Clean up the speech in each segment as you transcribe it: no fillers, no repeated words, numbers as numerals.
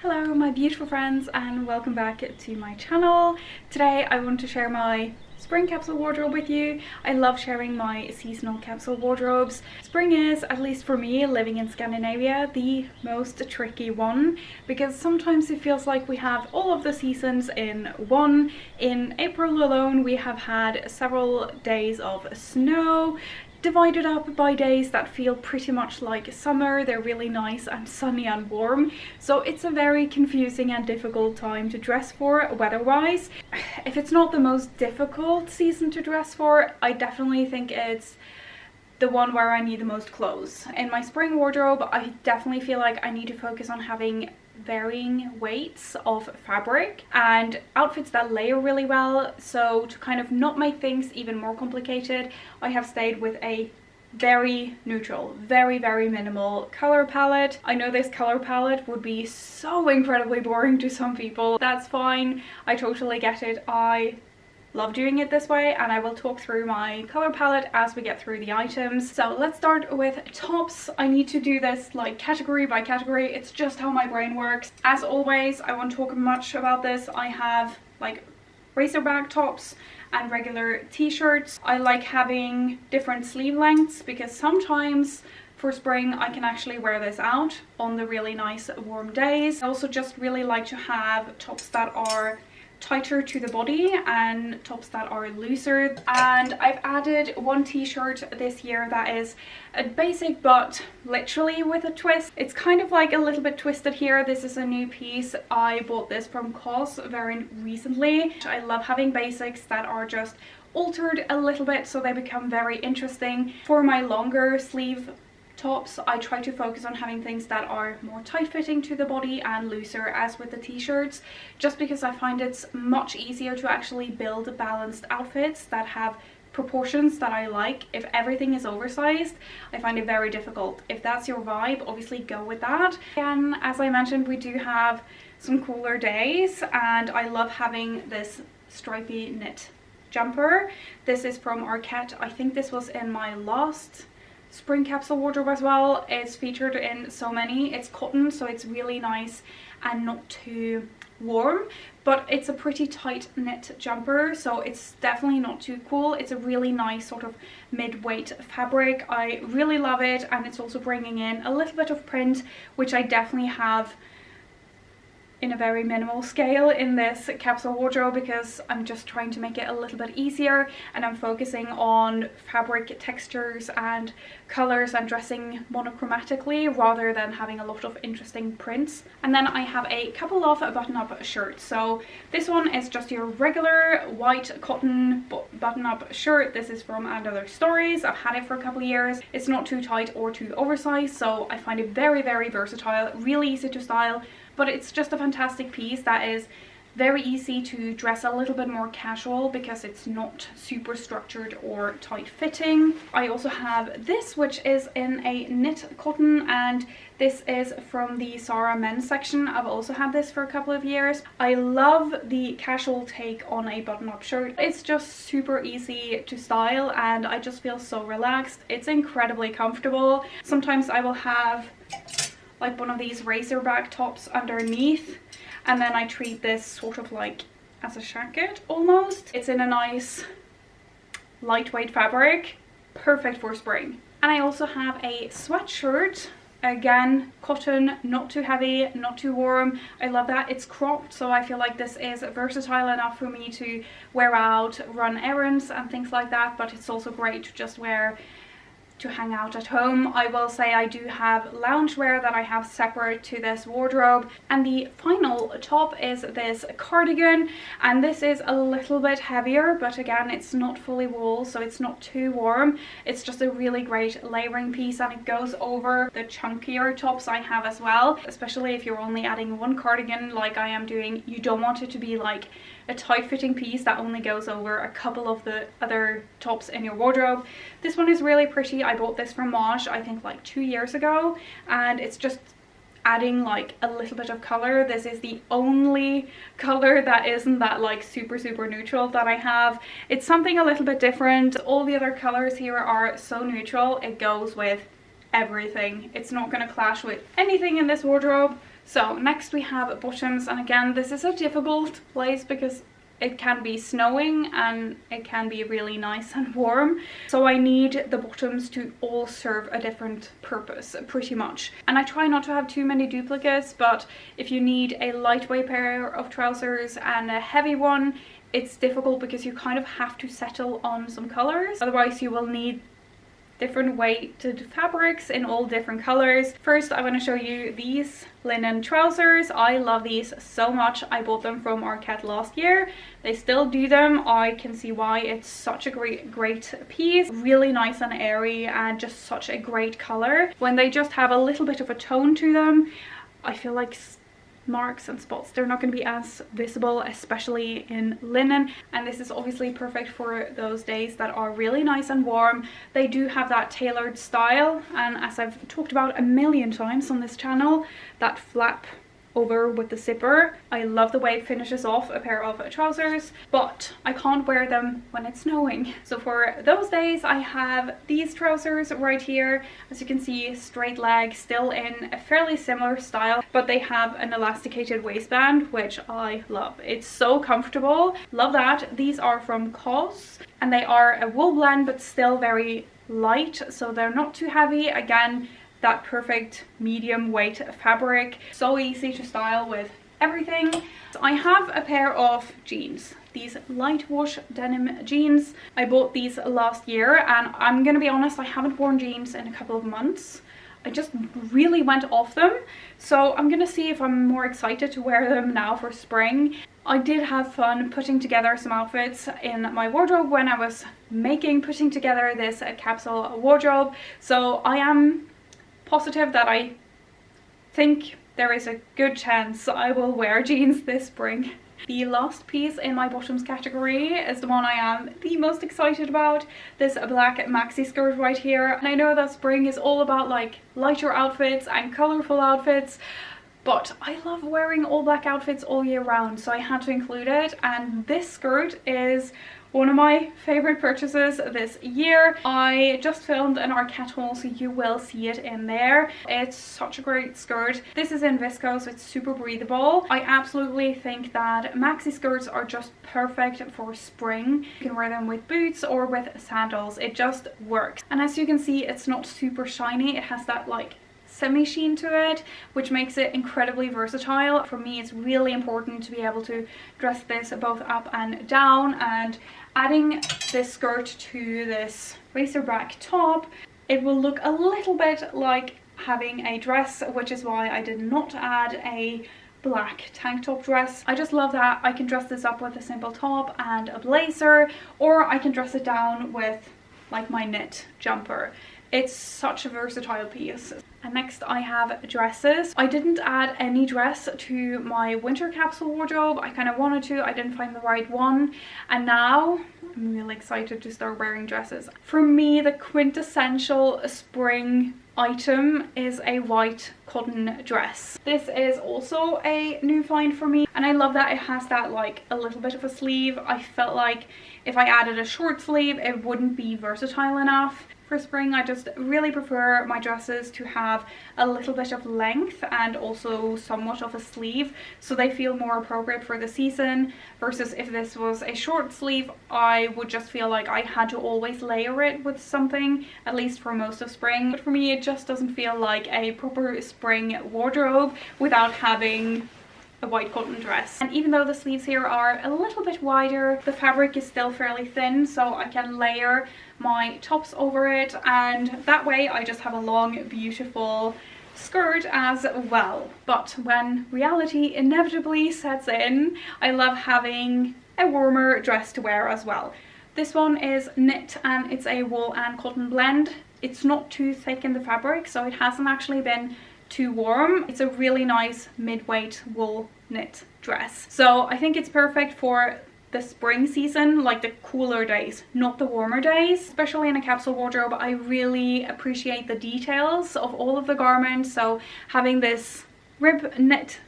Hello my beautiful friends and welcome back to my channel. Today I want to share my spring capsule wardrobe with you. I love sharing my seasonal capsule wardrobes. Spring is, at least for me living in Scandinavia, the most tricky one because sometimes it feels like we have all of the seasons in one. In April alone we have had several days of snow, divided up by days that feel pretty much like summer. They're really nice and sunny and warm, so it's a very confusing and difficult time to dress for weather-wise. If it's not the most difficult season to dress for, I definitely think it's the one where I need the most clothes. In my spring wardrobe, I definitely feel like I need to focus on having varying weights of fabric and outfits that layer really well. So to kind of not make things even more complicated, I have stayed with a very neutral, very minimal color palette. I know this color palette would be so incredibly boring to some people. That's fine, I totally get it. I love doing it this way, and I will talk through my color palette as we get through the items. So let's start with tops. I need to do this like category by category. It's just how my brain works. As always, I won't talk much about this. I have like racerback tops and regular t-shirts. I like having different sleeve lengths because sometimes for spring I can actually wear this out on the really nice warm days. I also just really like to have tops that are tighter to the body and tops that are looser. And I've added one t-shirt this year that is a basic but literally with a twist. It's kind of like a little bit twisted here. This is a new piece. I bought this from COS very recently. I love having basics that are just altered a little bit so they become very interesting. For my longer sleeve tops, I try to focus on having things that are more tight-fitting to the body and looser as with the t-shirts, just because I find it's much easier to actually build balanced outfits that have proportions that I like. If everything is oversized, I find it very difficult. If that's your vibe, obviously go with that. And as I mentioned, we do have some cooler days and I love having this stripy knit jumper. This is from Arket. I think this was in my last spring capsule wardrobe as well. It's featured in so many. It's cotton, so it's really nice and not too warm, but it's a pretty tight knit jumper, so it's definitely not too cool. It's a really nice sort of mid-weight fabric. I really love it, and it's also bringing in a little bit of print, which I definitely have in a very minimal scale in this capsule wardrobe because I'm just trying to make it a little bit easier, and I'm focusing on fabric textures and colors and dressing monochromatically rather than having a lot of interesting prints. And then I have a couple of button-up shirts. So this one is just your regular white cotton button-up shirt. This is from And Other Stories. I've had it for a couple of years. It's not too tight or too oversized, so I find it very versatile, really easy to style. But it's just a fantastic piece that is very easy to dress a little bit more casual because it's not super structured or tight-fitting. I also have this, which is in a knit cotton, and this is from the Zara men's section. I've also had this for a couple of years. I love the casual take on a button-up shirt. It's just super easy to style and I just feel so relaxed. It's incredibly comfortable. Sometimes I will have like one of these racerback tops underneath, and then I treat this sort of like as a jacket almost. It's in a nice lightweight fabric, perfect for spring. And I also have a sweatshirt, again cotton, not too heavy, not too warm. I love that it's cropped, so I feel like this is versatile enough for me to wear out, run errands and things like that, but it's also great to just wear to hang out at home. I will say I do have loungewear that I have separate to this wardrobe. And the final top is this cardigan, and this is a little bit heavier, but again it's not fully wool, so it's not too warm. It's just a really great layering piece, and it goes over the chunkier tops I have as well. Especially if you're only adding one cardigan like I am doing, you don't want it to be like a tight-fitting piece that only goes over a couple of the other tops in your wardrobe. This one is really pretty. I bought this from Mosh I think like 2 years ago, and it's just adding like a little bit of color. This is the only color that isn't that like super neutral that I have. It's something a little bit different. All the other colors here are so neutral, it goes with everything. It's not going to clash with anything in this wardrobe, So next we have bottoms, and again this is a difficult place because it can be snowing and it can be really nice and warm. So I need the bottoms to all serve a different purpose pretty much. And I try not to have too many duplicates, but if you need a lightweight pair of trousers and a heavy one, it's difficult because you kind of have to settle on some colors. Otherwise you will need different weighted fabrics in all different colors. First, I want to show you these linen trousers. I love these so much. I bought them from Arket last year. They still do them. I can see why. It's such a great piece. Really nice and airy and just such a great color. When they just have a little bit of a tone to them, I feel like marks and spots, they're not going to be as visible, especially in linen. And this is obviously perfect for those days that are really nice and warm. They do have that tailored style, and as I've talked about a million times on this channel, that flap over with the zipper, I love the way it finishes off a pair of trousers, but I can't wear them when it's snowing. So for those days I have these trousers right here. As you can see, straight leg, still in a fairly similar style, but they have an elasticated waistband, which I love. It's so comfortable, love that. These are from COS and they are a wool blend but still very light, so they're not too heavy. Again, that perfect medium weight fabric, so easy to style with everything. So I have a pair of jeans, these light wash denim jeans. I bought these last year and I'm gonna be honest, I haven't worn jeans in a couple of months. I just really went off them, so I'm gonna see if I'm more excited to wear them now for spring. I did have fun putting together some outfits in my wardrobe when I was putting together this capsule wardrobe, so I am positive that I think there is a good chance I will wear jeans this spring. The last piece in my bottoms category is the one I am the most excited about, this black maxi skirt right here. And I know that spring is all about like lighter outfits and colorful outfits, but I love wearing all black outfits all year round, so I had to include it. And this skirt is one of my favorite purchases this year. I just filmed an Arket haul, so you will see it in there. It's such a great skirt. This is in viscose, so it's super breathable. I absolutely think that maxi skirts are just perfect for spring. You can wear them with boots or with sandals. It just works. And as you can see, it's not super shiny. It has that like semi-sheen to it, which makes it incredibly versatile. For me, it's really important to be able to dress this both up and down, and adding this skirt to this racerback top, it will look a little bit like having a dress, which is why I did not add a black tank top dress. I just love that I can dress this up with a simple top and a blazer, or I can dress it down with like my knit jumper. It's such a versatile piece. And next I have dresses. I didn't add any dress to my winter capsule wardrobe. I kind of wanted to, I didn't find the right one, and now I'm really excited to start wearing dresses. For me, the quintessential spring item is a white cotton dress. This is also a new find for me, and I love that it has that like a little bit of a sleeve. I felt like if I added a short sleeve it wouldn't be versatile enough. For spring, I just really prefer my dresses to have a little bit of length and also somewhat of a sleeve, so they feel more appropriate for the season, versus if this was a short sleeve, I would just feel like I had to always layer it with something, at least for most of spring. But for me, it just doesn't feel like a proper spring wardrobe without having a white cotton dress. And even though the sleeves here are a little bit wider, the fabric is still fairly thin, so I can layer my tops over it, and that way I just have a long, beautiful skirt as well. But when reality inevitably sets in, I love having a warmer dress to wear as well. This one is knit and it's a wool and cotton blend. It's not too thick in the fabric, so it hasn't actually been too warm. It's a really nice mid-weight wool knit dress, so I think it's perfect for the spring season, like the cooler days, not the warmer days. Especially in a capsule wardrobe, I really appreciate the details of all of the garments, so having this rib knit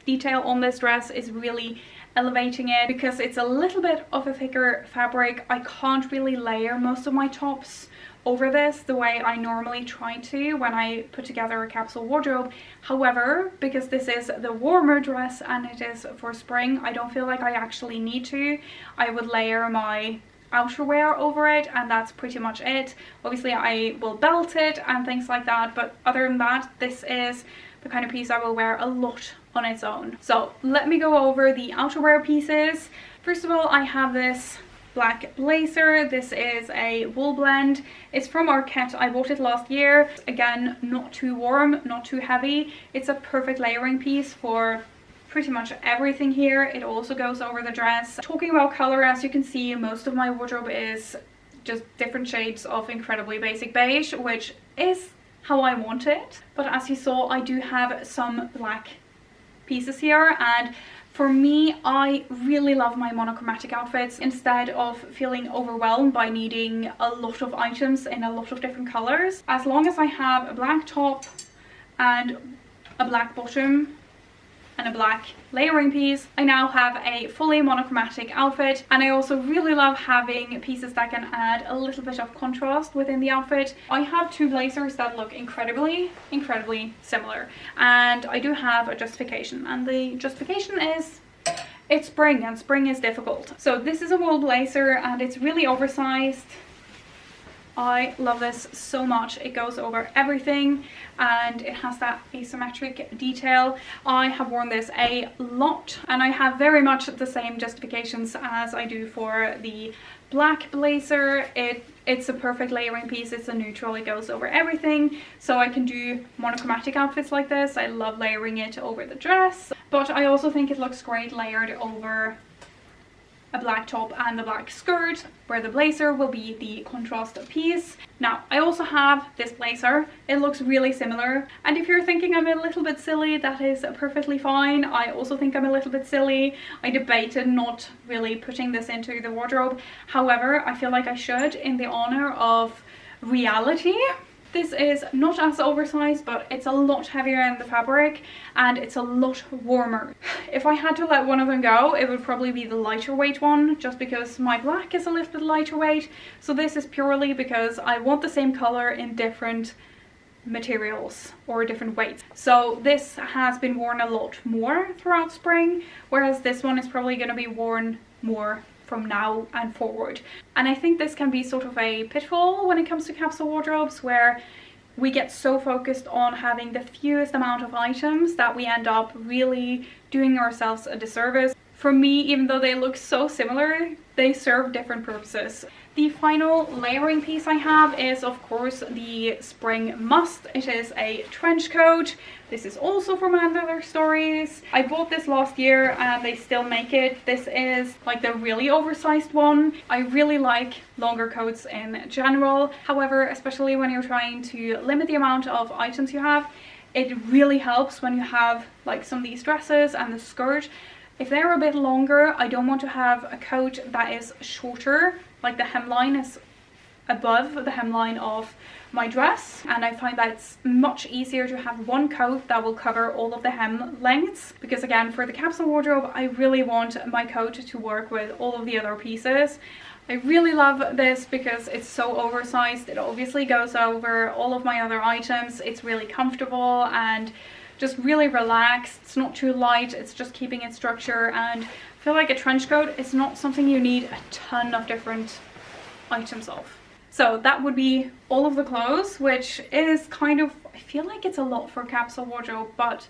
detail on this dress is really elevating it. Because it's a little bit of a thicker fabric, I can't really layer most of my tops over this the way I normally try to when I put together a capsule wardrobe. However, because this is the warmer dress and it is for spring, I don't feel like I actually need to. I would layer my outerwear over it and that's pretty much it. Obviously I will belt it and things like that, but other than that, this is the kind of piece I will wear a lot on its own. So let me go over the outerwear pieces. First of all, I have this black blazer. This is a wool blend. It's from Arket. I bought it last year. Again, not too warm, not too heavy. It's a perfect layering piece for pretty much everything here. It also goes over the dress. Talking about color, as you can see, most of my wardrobe is just different shades of incredibly basic beige, which is how I want it. But as you saw, I do have some black pieces here, and for me, I really love my monochromatic outfits. Instead of feeling overwhelmed by needing a lot of items in a lot of different colors, as long as I have a black top and a black bottom and a black layering piece, I now have a fully monochromatic outfit. And I also really love having pieces that can add a little bit of contrast within the outfit. I have two blazers that look incredibly similar, and I do have a justification, and the justification is it's spring and spring is difficult. So this is a wool blazer and it's really oversized. I love this so much. It goes over everything and it has that asymmetric detail. I have worn this a lot and I have very much the same justifications as I do for the black blazer. It's a perfect layering piece. It's a neutral. It goes over everything. So I can do monochromatic outfits like this. I love layering it over the dress, but I also think it looks great layered over a black top and a black skirt, where the blazer will be the contrast piece. Now, I also have this blazer. It looks really similar, and if you're thinking I'm a little bit silly, that is perfectly fine. I also think I'm a little bit silly. I debated not really putting this into the wardrobe. However, I feel like I should, in the honor of reality. This is not as oversized, but it's a lot heavier in the fabric and it's a lot warmer. If I had to let one of them go, it would probably be the lighter weight one, just because my black is a little bit lighter weight. So this is purely because I want the same color in different materials or different weights. So this has been worn a lot more throughout spring, whereas this one is probably going to be worn more from now and forward. And I think this can be sort of a pitfall when it comes to capsule wardrobes, where we get so focused on having the fewest amount of items that we end up really doing ourselves a disservice. For me, even though they look so similar, they serve different purposes. The final layering piece I have is, of course, the spring must. It is a trench coat. This is also from Outerwear Stories. I bought this last year and they still make it. This is like the really oversized one. I really like longer coats in general. However, especially when you're trying to limit the amount of items you have, it really helps when you have like some of these dresses and the skirt. If they're a bit longer, I don't want to have a coat that is shorter, like the hemline is above the hemline of my dress, and I find that it's much easier to have one coat that will cover all of the hem lengths, because again, for the capsule wardrobe, I really want my coat to work with all of the other pieces. I really love this because it's so oversized. It obviously goes over all of my other items. It's really comfortable and just really relaxed. It's not too light, it's just keeping its structure, and I feel like a trench coat is not something you need a ton of different items of. So that would be all of the clothes, which is kind of, I feel like it's a lot for a capsule wardrobe, but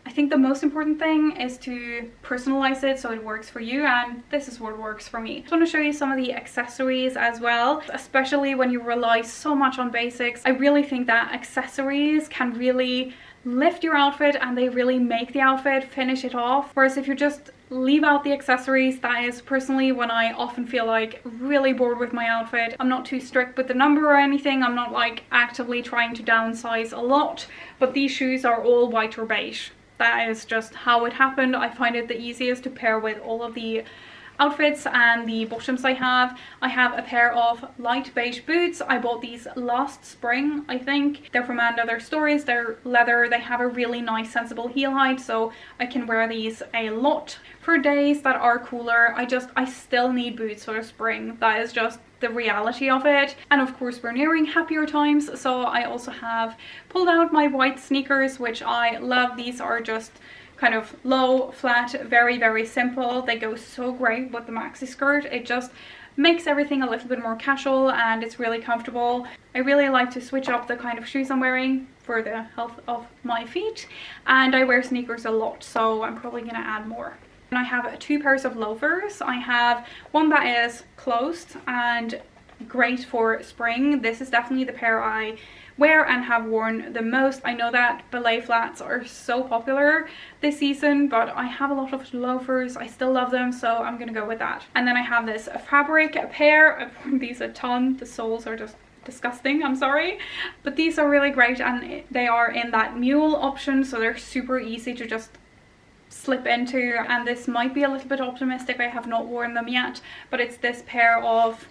I think the most important thing is to personalize it so it works for you, and this is what works for me. I just want to show you some of the accessories as well, especially when you rely so much on basics. I really think that accessories can really lift your outfit and they really make the outfit, finish it off. Whereas if you just leave out the accessories, that is personally when I often feel like really bored with my outfit. I'm not too strict with the number or anything. I'm not like actively trying to downsize a lot, but these shoes are all white or beige. That is just how it happened. I find it the easiest to pair with all of the outfits and the bottoms I have. I have a pair of light beige boots. I bought these last spring, I think. They're from Another Stories. They're leather. They have a really nice sensible heel height, so I can wear these a lot for days that are cooler. I still need boots for spring. That is just the reality of it. And of course we're nearing happier times, so I also have pulled out my white sneakers, which I love. These are just kind of low, flat, very, very simple. They go so great with the maxi skirt. It just makes everything a little bit more casual and it's really comfortable. I really like to switch up the kind of shoes I'm wearing for the health of my feet, and I wear sneakers a lot, so I'm probably gonna add more. And I have 2 pairs of loafers. I have one that is closed and great for spring. This is definitely the pair I wear and have worn the most. I know that ballet flats are so popular this season, but I have a lot of loafers. I still love them, so I'm gonna go with that. And then I have this fabric pair. I've worn these a ton. The soles are just disgusting, I'm sorry, but these are really great, and they are in that mule option, so they're super easy to just slip into. And this might be a little bit optimistic, I have not worn them yet, but it's this pair of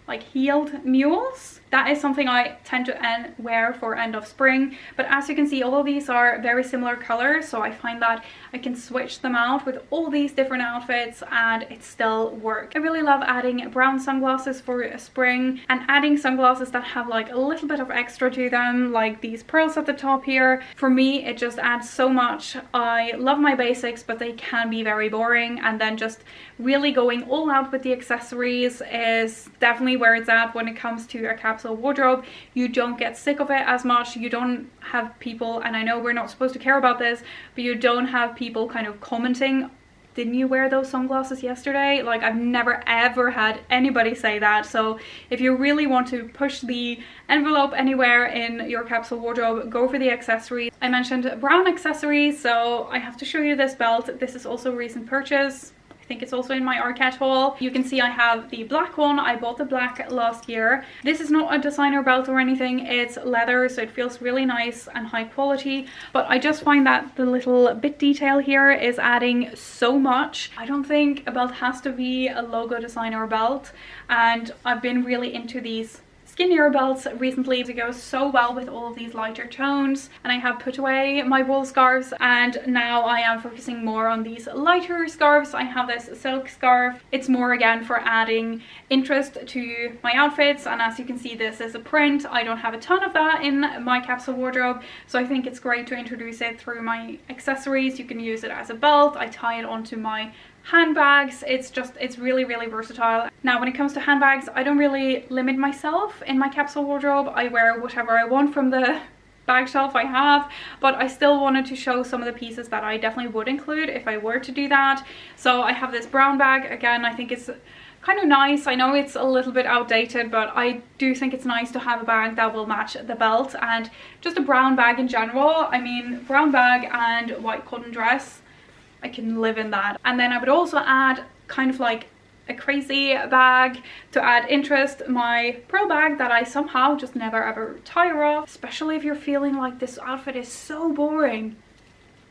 like heeled mules. That is something I tend to wear for end of spring, but as you can see, all of these are very similar colors, so I find that I can switch them out with all these different outfits and it still works. I really love adding brown sunglasses for spring, and adding sunglasses that have like a little bit of extra to them, like these pearls at the top here. For me, it just adds so much. I love my basics, but they can be very boring, and then just really going all out with the accessories is definitely where it's at when it comes to a capsule wardrobe. You don't get sick of it as much. You don't have people, and I know we're not supposed to care about this, but you don't have people kind of commenting, didn't you wear those sunglasses yesterday? Like, I've never ever had anybody say that. So if you really want to push the envelope anywhere in your capsule wardrobe, go for the accessories. I mentioned brown accessories, so I have to show you this belt. This is also a recent purchase. I think it's also in my Arcat haul. You can see I have the black one. I bought the black last year. This is not a designer belt or anything. It's leather, so it feels really nice and high quality, but I just find that the little bit detail here is adding so much. I don't think a belt has to be a logo designer belt, and I've been really into these skinnier belts recently to go so well with all of these lighter tones, and I have put away my wool scarves and now I am focusing more on these lighter scarves. I have this silk scarf. It's more again for adding interest to my outfits, and as you can see, this is a print. I don't have a ton of that in my capsule wardrobe, so I think it's great to introduce it through my accessories. You can use it as a belt. I tie it onto my handbags. It's really, really versatile. Now when it comes to handbags, I don't really limit myself in my capsule wardrobe. I wear whatever I want from the bag shelf I have, but I still wanted to show some of the pieces that I definitely would include if I were to do that. So I have this brown bag. Again, I think it's kind of nice. I know it's a little bit outdated, but I do think it's nice to have a bag that will match the belt, and just a brown bag in general. I mean, brown bag and white cotton dress, I can live in that. And then I would also add kind of like a crazy bag to add interest, my pearl bag that I somehow just never ever tire off, especially if you're feeling like this outfit is so boring.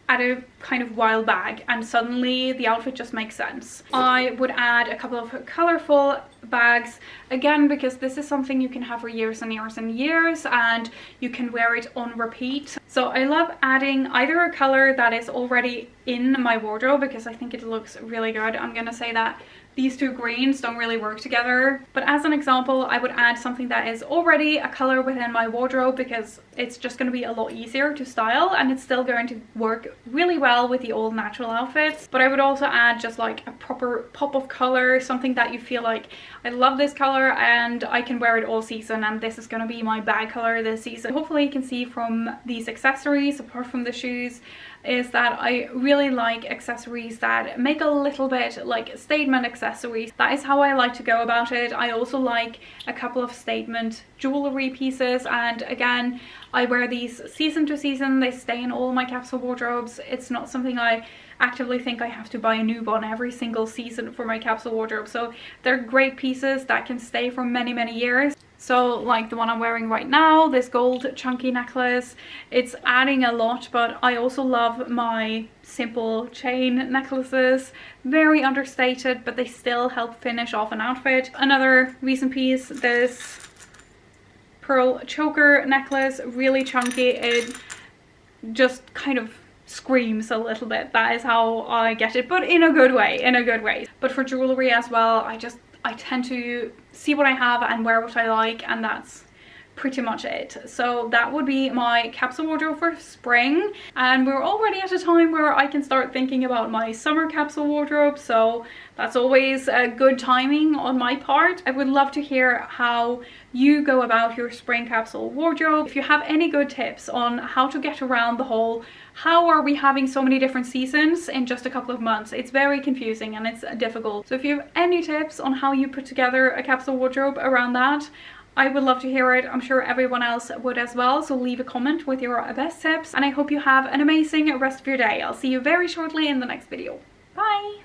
Add a kind of wild bag and suddenly the outfit just makes sense. I would add a couple of colorful bags, again because this is something you can have for years and years and years, and you can wear it on repeat. So I love adding either a color that is already in my wardrobe because I think it looks really good. I'm gonna say that these two greens don't really work together, but as an example, I would add something that is already a color within my wardrobe because it's just going to be a lot easier to style, and it's still going to work really well with the old natural outfits. But I would also add just like a proper pop of color, something that you feel like, I love this color and I can wear it all season, and this is going to be my bag color this season. Hopefully you can see from these accessories, apart from the shoes, is that I really like accessories that make a little bit like statement accessories. That is how I like to go about it. I also like a couple of statement jewelry pieces, and again, I wear these season to season. They stay in all my capsule wardrobes. It's not something I actively think I have to buy a new one every single season for my capsule wardrobe. So they're great pieces that can stay for many, many years. So like the one I'm wearing right now, this gold chunky necklace, it's adding a lot, but I also love my simple chain necklaces. Very understated, but they still help finish off an outfit. Another recent piece, this pearl choker necklace, really chunky. It just kind of screams a little bit. That is how I get it, but in a good way, in a good way. But for jewelry as well, I tend to see what I have and wear what I like, and that's pretty much it. So that would be my capsule wardrobe for spring, and we're already at a time where I can start thinking about my summer capsule wardrobe, so that's always a good timing on my part. I would love to hear how you go about your spring capsule wardrobe. If you have any good tips on how to get around the whole how are we having so many different seasons in just a couple of months, it's very confusing and it's difficult. So if you have any tips on how you put together a capsule wardrobe around that, I would love to hear it. I'm sure everyone else would as well. So leave a comment with your best tips, and I hope you have an amazing rest of your day. I'll see you very shortly in the next video. Bye!